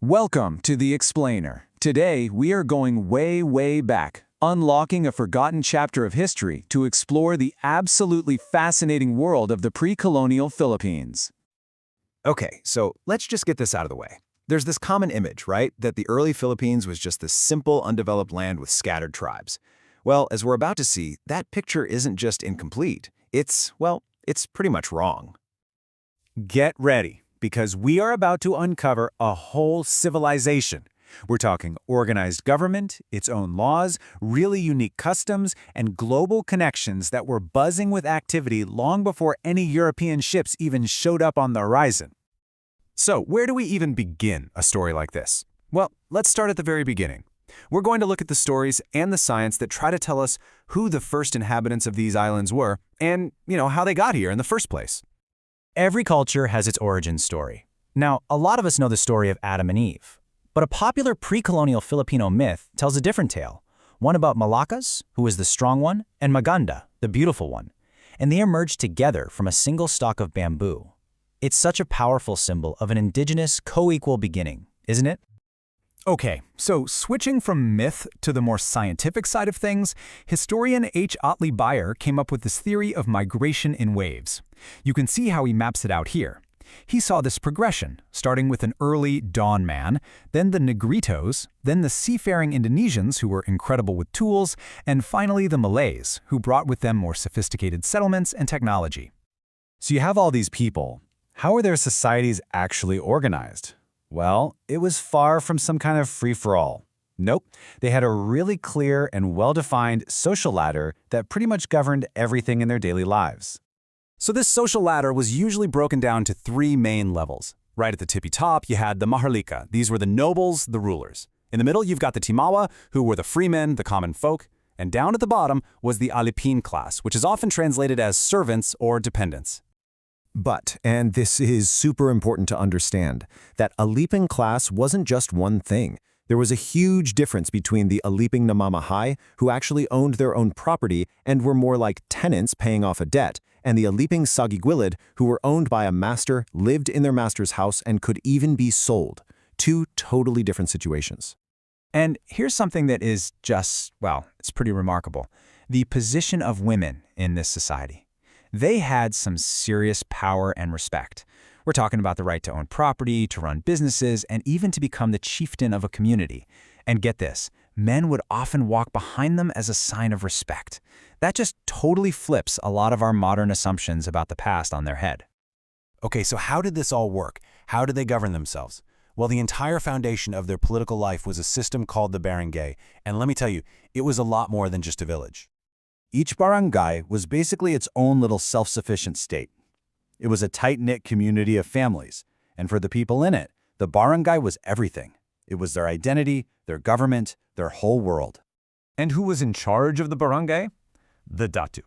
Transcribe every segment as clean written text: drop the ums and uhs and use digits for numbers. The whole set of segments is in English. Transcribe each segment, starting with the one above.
Welcome to The Explainer. Today, we are going way, way back, unlocking a forgotten chapter of history to explore the absolutely fascinating world of the pre-colonial Philippines. Okay, so let's just get this out of the way. There's this common image, right, that the early Philippines was just this simple, undeveloped land with scattered tribes. Well, as we're about to see, that picture isn't just incomplete. It's pretty much wrong. Get ready, because we are about to uncover a whole civilization. We're talking organized government, its own laws, really unique customs, and global connections that were buzzing with activity long before any European ships even showed up on the horizon. So, where do we even begin a story like this? Well, let's start at the very beginning. We're going to look at the stories and the science that try to tell us who the first inhabitants of these islands were and, how they got here in the first place. Every culture has its origin story. Now, a lot of us know the story of Adam and Eve, but a popular pre-colonial Filipino myth tells a different tale, one about Malakas, who is the strong one, and Maganda, the beautiful one, and they emerged together from a single stalk of bamboo. It's such a powerful symbol of an indigenous, co-equal beginning, isn't it? Okay, so switching from myth to the more scientific side of things, historian H. Otley Beyer came up with this theory of migration in waves. You can see how he maps it out here. He saw this progression, starting with an early dawn man, then the Negritos, then the seafaring Indonesians who were incredible with tools, and finally the Malays, who brought with them more sophisticated settlements and technology. So you have all these people. How are their societies actually organized? Well, it was far from some kind of free-for-all. Nope, they had a really clear and well-defined social ladder that pretty much governed everything in their daily lives. So this social ladder was usually broken down to three main levels. Right at the tippy top, you had the Maharlika. These were the nobles, the rulers. In the middle, you've got the Timawa, who were the freemen, the common folk. And down at the bottom was the Alipin class, which is often translated as servants or dependents. But, and this is super important to understand, that Alipin class wasn't just one thing. There was a huge difference between the Aliping Namamahay, who actually owned their own property and were more like tenants paying off a debt, and the Aliping Sagiguilid, who were owned by a master, lived in their master's house, and could even be sold. Two totally different situations. And here's something that is just, it's pretty remarkable. The position of women in this society. They had some serious power and respect. We're talking about the right to own property, to run businesses, and even to become the chieftain of a community. And get this, men would often walk behind them as a sign of respect. That just totally flips a lot of our modern assumptions about the past on their head. Okay, so how did this all work? How did they govern themselves? Well, the entire foundation of their political life was a system called the barangay, and let me tell you, it was a lot more than just a village. Each barangay was basically its own little self-sufficient state. It was a tight-knit community of families, and for the people in it, the barangay was everything. It was their identity, their government, their whole world. And who was in charge of the barangay? The datu.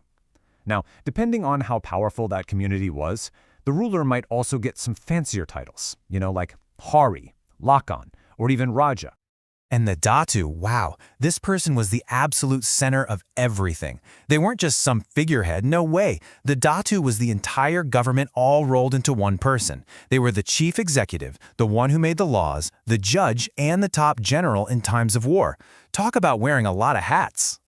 Now, depending on how powerful that community was, the ruler might also get some fancier titles, like Hari, Lakan, or even Raja. And the Datu, wow, this person was the absolute center of everything. They weren't just some figurehead, no way. The Datu was the entire government all rolled into one person. They were the chief executive, the one who made the laws, the judge, and the top general in times of war. Talk about wearing a lot of hats.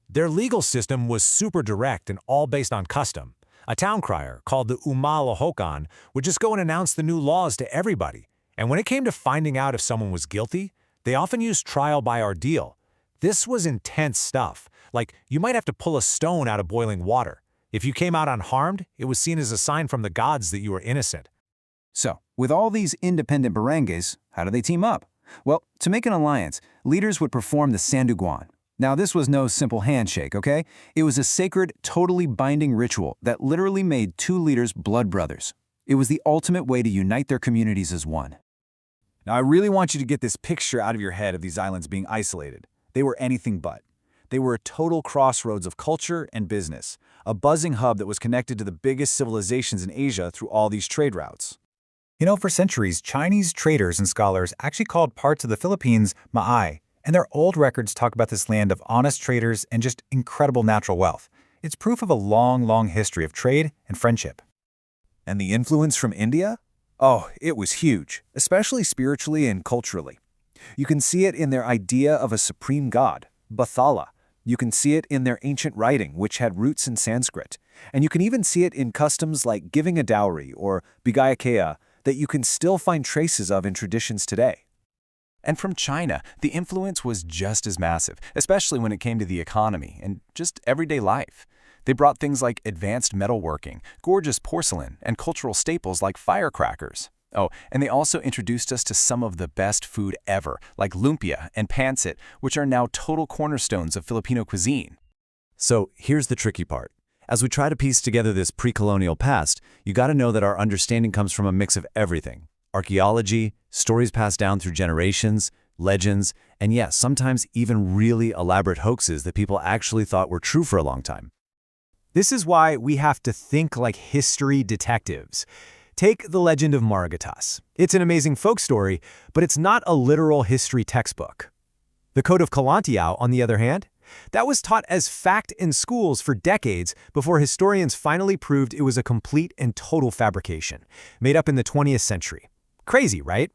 Their legal system was super direct and all based on custom. A town crier, called the Umalahokan, would just go and announce the new laws to everybody. And when it came to finding out if someone was guilty, they often used trial by ordeal. This was intense stuff. Like, you might have to pull a stone out of boiling water. If you came out unharmed, it was seen as a sign from the gods that you were innocent. So, with all these independent barangays, how do they team up? Well, to make an alliance, leaders would perform the sanduguan. Now, this was no simple handshake, okay? It was a sacred, totally binding ritual that literally made two leaders blood brothers. It was the ultimate way to unite their communities as one. Now, I really want you to get this picture out of your head of these islands being isolated. They were anything but. They were a total crossroads of culture and business, a buzzing hub that was connected to the biggest civilizations in Asia through all these trade routes. For centuries, Chinese traders and scholars actually called parts of the Philippines Ma'ai, and their old records talk about this land of honest traders and just incredible natural wealth. It's proof of a long, long history of trade and friendship. And the influence from India? Oh, it was huge, especially spiritually and culturally. You can see it in their idea of a supreme god, Bathala. You can see it in their ancient writing, which had roots in Sanskrit. And you can even see it in customs like giving a dowry or bigayakea that you can still find traces of in traditions today. And from China, the influence was just as massive, especially when it came to the economy and just everyday life. They brought things like advanced metalworking, gorgeous porcelain, and cultural staples like firecrackers. Oh, and they also introduced us to some of the best food ever, like lumpia and pancit, which are now total cornerstones of Filipino cuisine. So here's the tricky part. As we try to piece together this pre-colonial past, you got to know that our understanding comes from a mix of everything. Archaeology, stories passed down through generations, legends, and yes, sometimes even really elaborate hoaxes that people actually thought were true for a long time. This is why we have to think like history detectives. Take the legend of Maragatas. It's an amazing folk story, but it's not a literal history textbook. The Code of Kalantiao, on the other hand, that was taught as fact in schools for decades before historians finally proved it was a complete and total fabrication, made up in the 20th century. Crazy, right?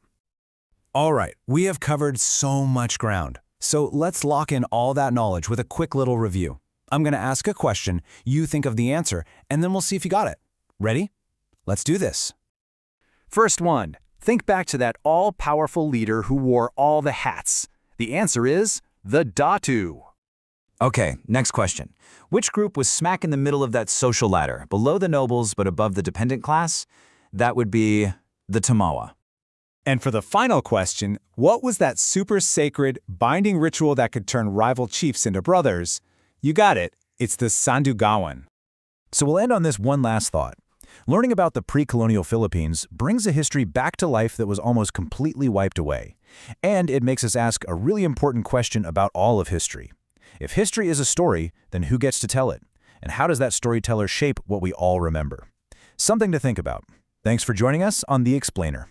All right, we have covered so much ground. So let's lock in all that knowledge with a quick little review. I'm going to ask a question, you think of the answer, and then we'll see if you got it. Ready? Let's do this. First one, think back to that all-powerful leader who wore all the hats. The answer is the Datu. Okay, next question. Which group was smack in the middle of that social ladder, below the nobles but above the dependent class? That would be the Tamawa. And for the final question, what was that super sacred, binding ritual that could turn rival chiefs into brothers? You got it. It's the Sandugawan. So we'll end on this one last thought. Learning about the pre-colonial Philippines brings a history back to life that was almost completely wiped away. And it makes us ask a really important question about all of history. If history is a story, then who gets to tell it? And how does that storyteller shape what we all remember? Something to think about. Thanks for joining us on The Explainer.